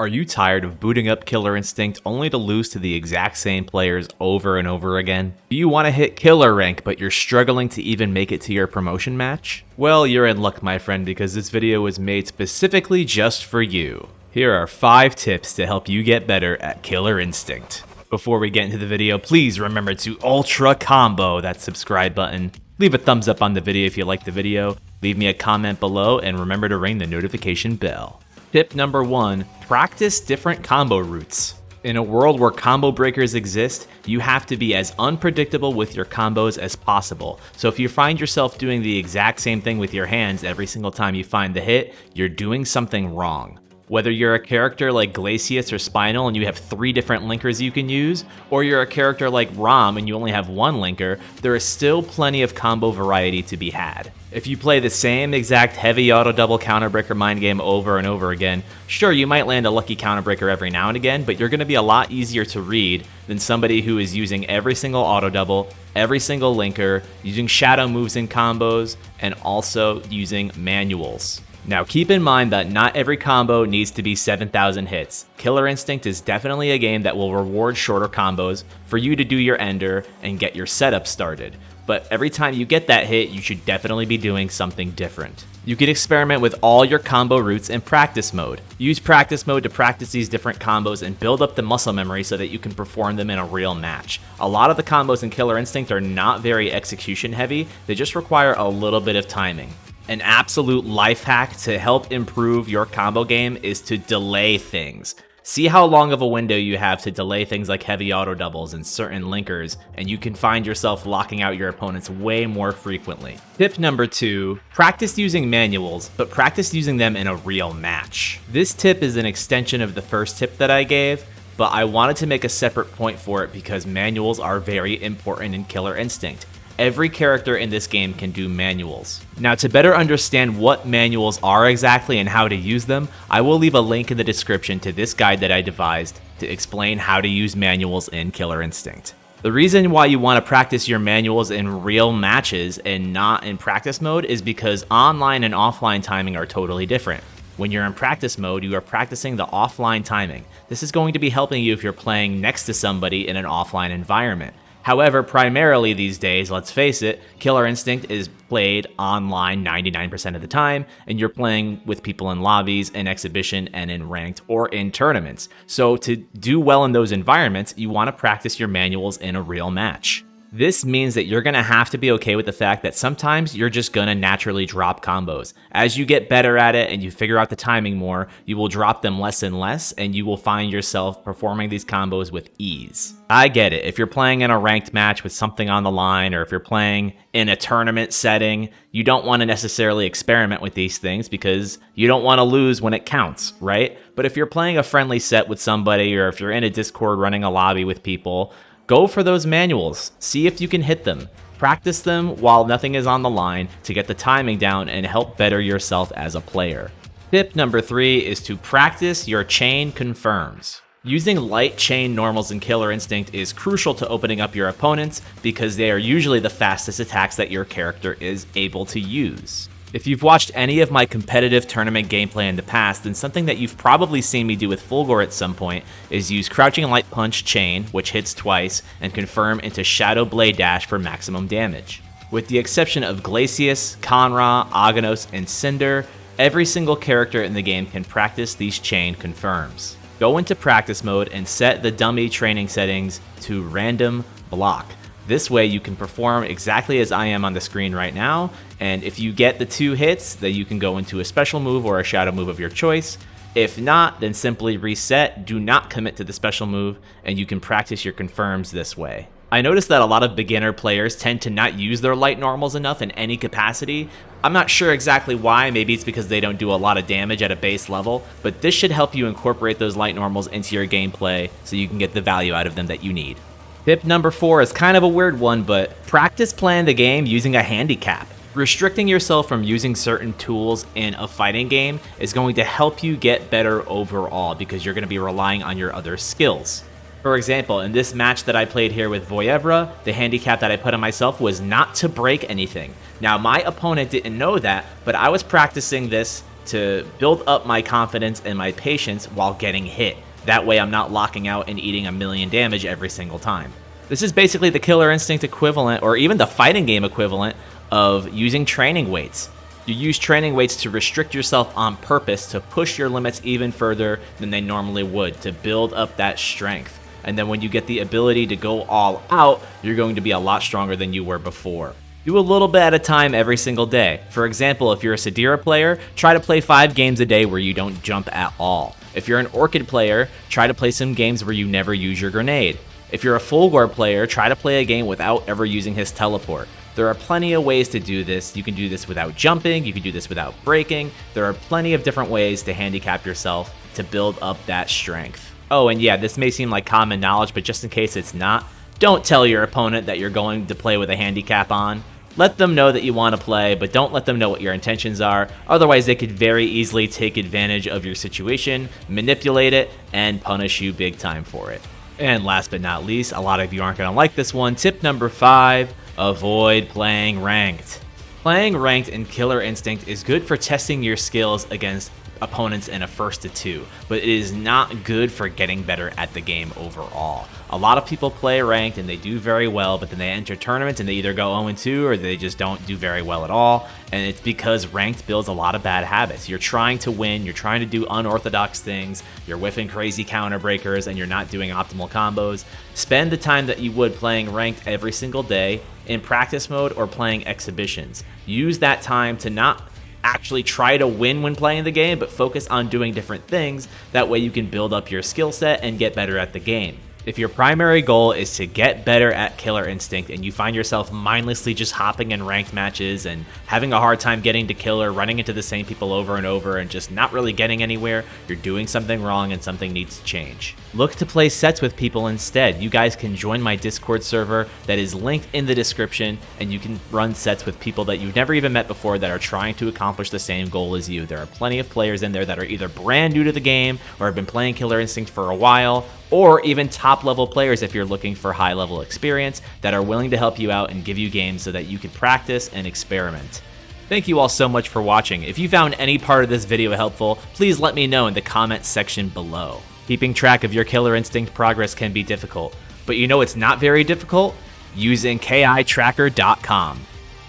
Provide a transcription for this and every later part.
Are you tired of booting up Killer Instinct only to lose to the exact same players over and over again? Do you want to hit killer rank but you're struggling to even make it to your promotion match? Well, you're in luck, my friend, because this video was made specifically just for you. Here are 5 tips to help you get better at Killer Instinct. Before we get into the video, please remember to ultra combo that subscribe button. Leave a thumbs up on the video if you like the video. Leave me a comment below and remember to ring the notification bell. Tip number 1, practice different combo routes. In a world where combo breakers exist, you have to be as unpredictable with your combos as possible. So if you find yourself doing the exact same thing with your hands every single time you find the hit, you're doing something wrong. Whether you're a character like Glacius or Spinal and you have 3 different linkers you can use, or you're a character like Rom and you only have 1 linker, there is still plenty of combo variety to be had. If you play the same exact heavy auto double counterbreaker mind game over and over again, sure, you might land a lucky counterbreaker every now and again, but you're going to be a lot easier to read than somebody who is using every single auto double, every single linker, using shadow moves in combos, and also using manuals. Now keep in mind that not every combo needs to be 7,000 hits. Killer Instinct is definitely a game that will reward shorter combos for you to do your ender and get your setup started. But every time you get that hit, you should definitely be doing something different. You can experiment with all your combo routes in practice mode. Use practice mode to practice these different combos and build up the muscle memory so that you can perform them in a real match. A lot of the combos in Killer Instinct are not very execution heavy, they just require a little bit of timing. An absolute life hack to help improve your combo game is to delay things. See how long of a window you have to delay things like heavy auto doubles and certain linkers, and you can find yourself locking out your opponents way more frequently. Tip number 2, practice using manuals, but practice using them in a real match. This tip is an extension of the first tip that I gave, but I wanted to make a separate point for it because manuals are very important in Killer Instinct. Every character in this game can do manuals. Now, to better understand what manuals are exactly and how to use them, I will leave a link in the description to this guide that I devised to explain how to use manuals in Killer Instinct. The reason why you want to practice your manuals in real matches and not in practice mode is because online and offline timing are totally different. When you're in practice mode, you are practicing the offline timing. This is going to be helping you if you're playing next to somebody in an offline environment. However, primarily these days, let's face it, Killer Instinct is played online 99% of the time, and you're playing with people in lobbies, in exhibition, and in ranked, or in tournaments. So to do well in those environments, you want to practice your manuals in a real match. This means that you're going to have to be okay with the fact that sometimes you're just going to naturally drop combos. As you get better at it and you figure out the timing more, you will drop them less and less, and you will find yourself performing these combos with ease. I get it. If you're playing in a ranked match with something on the line, or if you're playing in a tournament setting, you don't want to necessarily experiment with these things because you don't want to lose when it counts, right? But if you're playing a friendly set with somebody, or if you're in a Discord running a lobby with people, go for those manuals. See if you can hit them. Practice them while nothing is on the line to get the timing down and help better yourself as a player. Tip number 3 is to practice your chain confirms. Using light chain normals in Killer Instinct is crucial to opening up your opponents because they are usually the fastest attacks that your character is able to use. If you've watched any of my competitive tournament gameplay in the past, then something that you've probably seen me do with Fulgor at some point is use Crouching Light Punch Chain, which hits twice, and confirm into Shadow Blade Dash for maximum damage. With the exception of Glacius, Conra, Aghanos, and Cinder, every single character in the game can practice these chain confirms. Go into practice mode and set the dummy training settings to random block. This way you can perform exactly as I am on the screen right now, and if you get the 2 hits, then you can go into a special move or a shadow move of your choice. If not, then simply reset, do not commit to the special move, and you can practice your confirms this way. I noticed that a lot of beginner players tend to not use their light normals enough in any capacity. I'm not sure exactly why, maybe it's because they don't do a lot of damage at a base level, but this should help you incorporate those light normals into your gameplay so you can get the value out of them that you need. Tip number 4 is kind of a weird one, but practice playing the game using a handicap. Restricting yourself from using certain tools in a fighting game is going to help you get better overall because you're going to be relying on your other skills. For example, in this match that I played here with Voyevra, the handicap that I put on myself was not to break anything. Now, my opponent didn't know that, but I was practicing this to build up my confidence and my patience while getting hit. That way I'm not locking out and eating a million damage every single time. This is basically the Killer Instinct equivalent, or even the fighting game equivalent, of using training weights. You use training weights to restrict yourself on purpose to push your limits even further than they normally would, to build up that strength. And then when you get the ability to go all out, you're going to be a lot stronger than you were before. Do a little bit at a time every single day. For example, if you're a Sadira player, try to play 5 games a day where you don't jump at all. If you're an Orchid player, try to play some games where you never use your grenade. If you're a Fulgor player, try to play a game without ever using his teleport. There are plenty of ways to do this. You can do this without jumping, you can do this without breaking. There are plenty of different ways to handicap yourself to build up that strength. Oh, and yeah, this may seem like common knowledge, but just in case it's not, don't tell your opponent that you're going to play with a handicap on. Let them know that you want to play, but don't let them know what your intentions are. Otherwise, they could very easily take advantage of your situation, manipulate it, and punish you big time for it. And last but not least, a lot of you aren't going to like this one. Tip number 5, avoid playing ranked. Playing ranked in Killer Instinct is good for testing your skills against opponents in a 1st to 2, but it is not good for getting better at the game overall. A lot of people play ranked and they do very well, but then they enter tournaments and they either go 0-2 or they just don't do very well at all, and it's because ranked builds a lot of bad habits. You're trying to win, you're trying to do unorthodox things, you're whiffing crazy counter breakers, and you're not doing optimal combos. Spend the time that you would playing ranked every single day in practice mode or playing exhibitions. Use that time to not actually try to win when playing the game, but focus on doing different things. That way you can build up your skill set and get better at the game. If your primary goal is to get better at Killer Instinct and you find yourself mindlessly just hopping in ranked matches and having a hard time getting to Killer, running into the same people over and over and just not really getting anywhere, you're doing something wrong and something needs to change. Look to play sets with people instead. You guys can join my Discord server that is linked in the description, and you can run sets with people that you've never even met before that are trying to accomplish the same goal as you. There are plenty of players in there that are either brand new to the game or have been playing Killer Instinct for a while, or even top level players if you're looking for high level experience that are willing to help you out and give you games so that you can practice and experiment. Thank you all so much for watching. If you found any part of this video helpful, please let me know in the comments section below. Keeping track of your Killer Instinct progress can be difficult, but you know it's not very difficult? Using KITracker.com.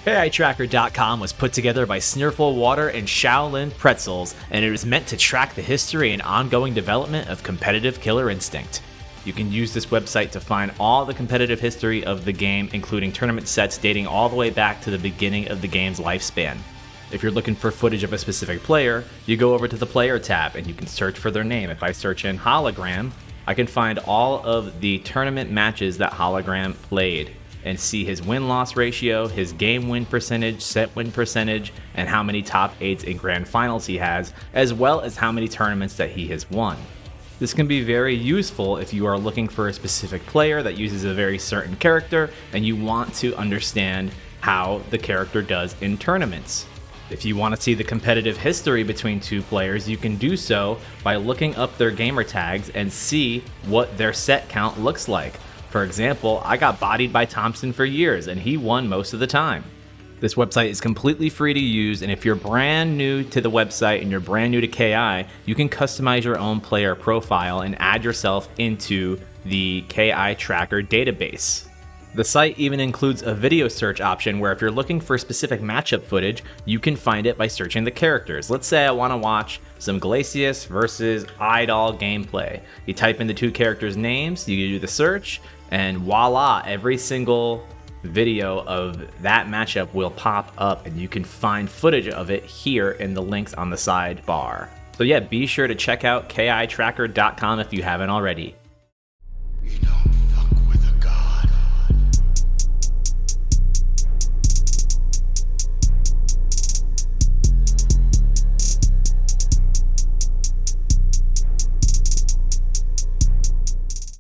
KITracker.com was put together by Snurful Water and Shaolin Pretzels, and it is meant to track the history and ongoing development of competitive Killer Instinct. You can use this website to find all the competitive history of the game, including tournament sets dating all the way back to the beginning of the game's lifespan. If you're looking for footage of a specific player, you go over to the Player tab and you can search for their name. If I search in Hologram, I can find all of the tournament matches that Hologram played and see his win-loss ratio, his game win percentage, set win percentage, and how many top 8s in grand finals he has, as well as how many tournaments that he has won. This can be very useful if you are looking for a specific player that uses a very certain character and you want to understand how the character does in tournaments. If you want to see the competitive history between two players, you can do so by looking up their gamer tags and see what their set count looks like. For example, I got bodied by Thompson for years and he won most of the time. This website is completely free to use, and if you're brand new to the website and you're brand new to KI, you can customize your own player profile and add yourself into the KI Tracker database. The site even includes a video search option where if you're looking for specific matchup footage, you can find it by searching the characters. Let's say I want to watch some Glacius versus Idol gameplay. You type in the two characters' names, you do the search, and voila, every single video of that matchup will pop up and you can find footage of it here in the links on the sidebar. So yeah, be sure to check out KITracker.com if you haven't already.